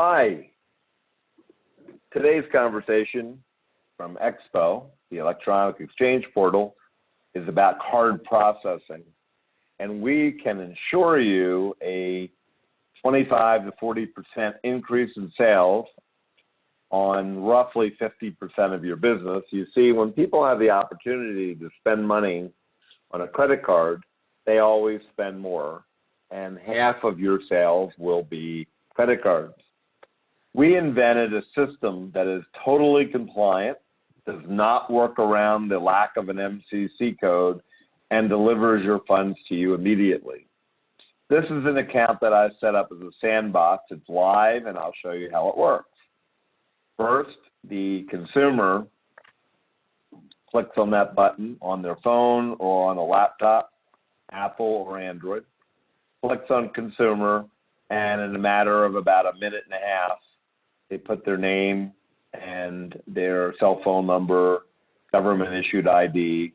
Hi. Today's conversation from eXPO, the electronic exchange portal, is about card processing. And we can ensure you a 25 to 40% increase in sales on roughly 50% of your business. You see, when people have the opportunity to spend money on a credit card, they always spend more. And half of your sales will be credit cards. We invented a system that is totally compliant, does not work around the lack of an MCC code, and delivers your funds to you immediately. This is an account that I set up as a sandbox. It's live, and I'll show you how it works. First, the consumer clicks on that button on their phone or on a laptop, Apple or Android, clicks on consumer, and in a matter of about a minute and a half, they put their name and their cell phone number, government-issued ID,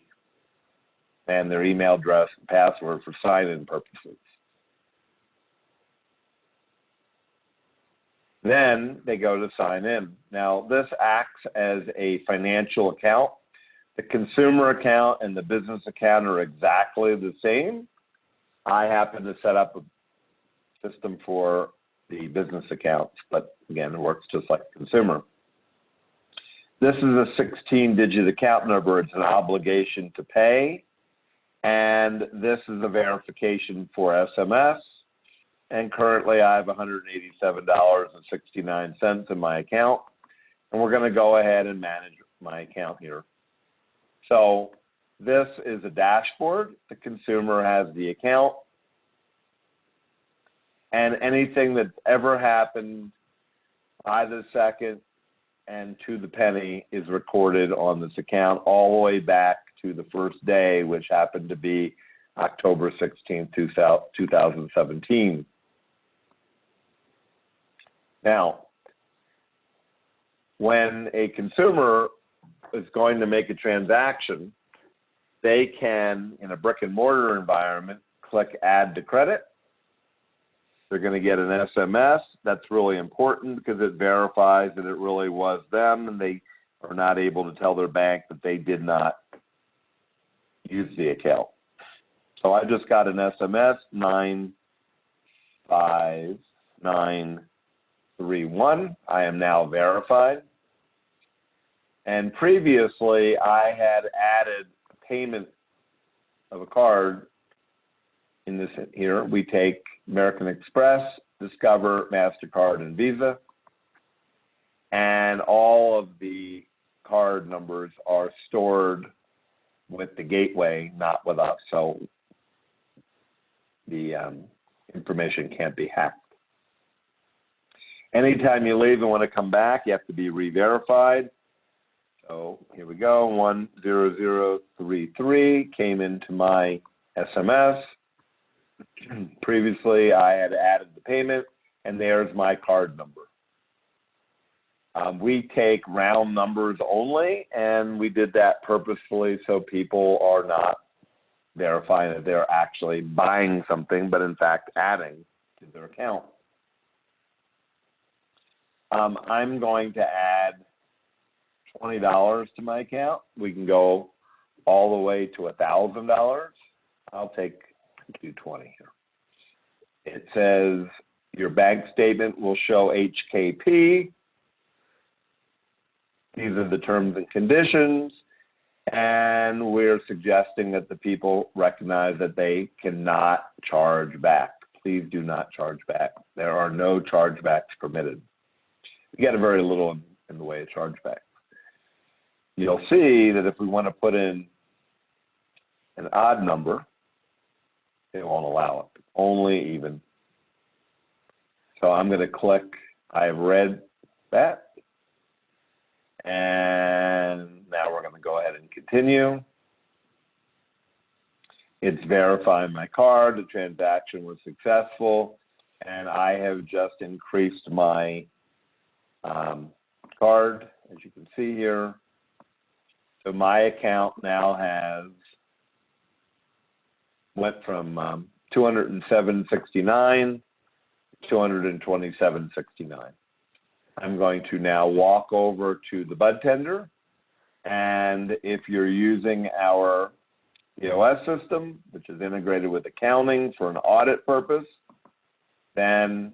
and their email address and password for sign-in purposes. Then they go to sign in. Now, this acts as a financial account. The consumer account and the business account are exactly the same. I happen to set up a system for the business accounts, but again, it works just like consumer. This is a 16-digit account number. It's an obligation to pay. And this is a verification for SMS. And currently I have $187.69 in my account. And we're going to go ahead and manage my account here. So this is a dashboard. The consumer has the account. And anything that's ever happened by the second and to the penny is recorded on this account all the way back to the first day, which happened to be October 16, 2017. Now, when a consumer is going to make a transaction, they can, in a brick and mortar environment, click Add to Credit. They're going to get an SMS. That's really important because it verifies that it really was them, and they are not able to tell their bank that they did not use the account. So I just got an SMS, 95931. I am now verified. And previously, I had added a payment of a card in this here. We take American Express, Discover, MasterCard, and Visa. And all of the card numbers are stored with the gateway, not with us. So the information can't be hacked. Anytime you leave and want to come back, you have to be re-verified. So here we go, 10033 came into my SMS. Previously, I had added the payment, and there's my card number. We take round numbers only, and we did that purposefully so people are not verifying that they're actually buying something, but in fact adding to their account. I'm going to add $20 to my account. We can go all the way to $1,000. I'll do 20 here. It says your bank statement will show HKP. These are the terms and conditions, and we're suggesting that the people recognize that they cannot charge back. Please do not charge back. There are no chargebacks permitted. We get very little in the way of chargebacks. You'll see that if we want to put in an odd number, it won't allow it, only even. So I'm going to click, I've read that. And now we're going to go ahead and continue. It's verifying my card. The transaction was successful. And I have just increased my card, as you can see here. So my account now has went from $207.69 to $227.69. I'm going to now walk over to the bud tender. And if you're using our POS system, which is integrated with accounting for an audit purpose, then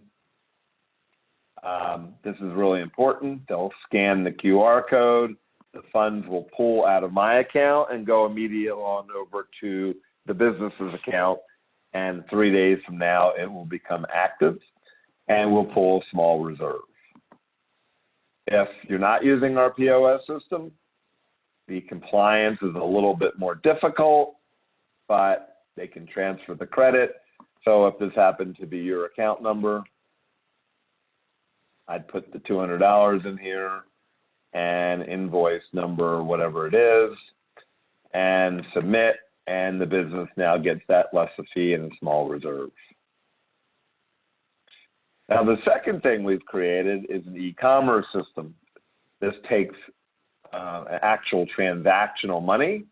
this is really important. They'll scan the QR code. The funds will pull out of my account and go immediately on over to the business's account. And 3 days from now, it will become active and we'll pull a small reserve. If you're not using our POS system, the compliance is a little bit more difficult, but they can transfer the credit. So if this happened to be your account number, I'd put the $200 in here and invoice number, whatever it is, and submit, and the business now gets that less a fee and a small reserve. Now, the second thing we've created is an e-commerce system. This takes actual transactional money.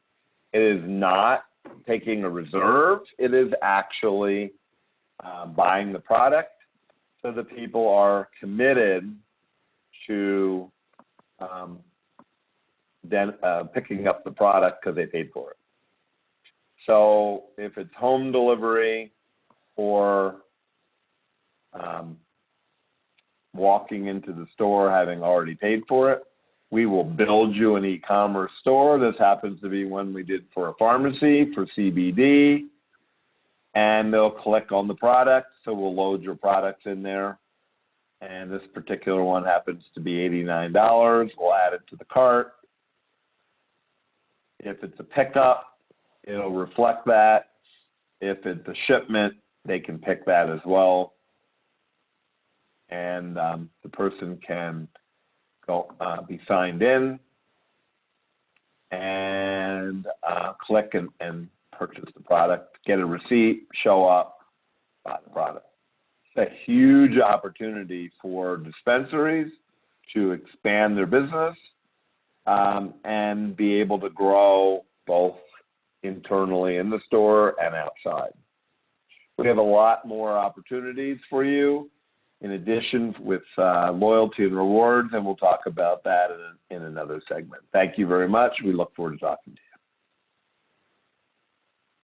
It is not taking a reserve. It is actually buying the product. So the people are committed to then picking up the product because they paid for it. So if it's home delivery or walking into the store having already paid for it, we will build you an e-commerce store. This happens to be one we did for a pharmacy, for CBD, and they'll click on the product, so we'll load your products in there. And this particular one happens to be $89. We'll add it to the cart. If it's a pickup, it'll reflect that. If it's a shipment, they can pick that as well. And the person can go be signed in and click and purchase the product, get a receipt, show up, buy the product. It's a huge opportunity for dispensaries to expand their business and be able to grow both internally in the store and outside. We have a lot more opportunities for you in addition with loyalty and rewards, and we'll talk about that in another segment. Thank you very much. We look forward to talking to you.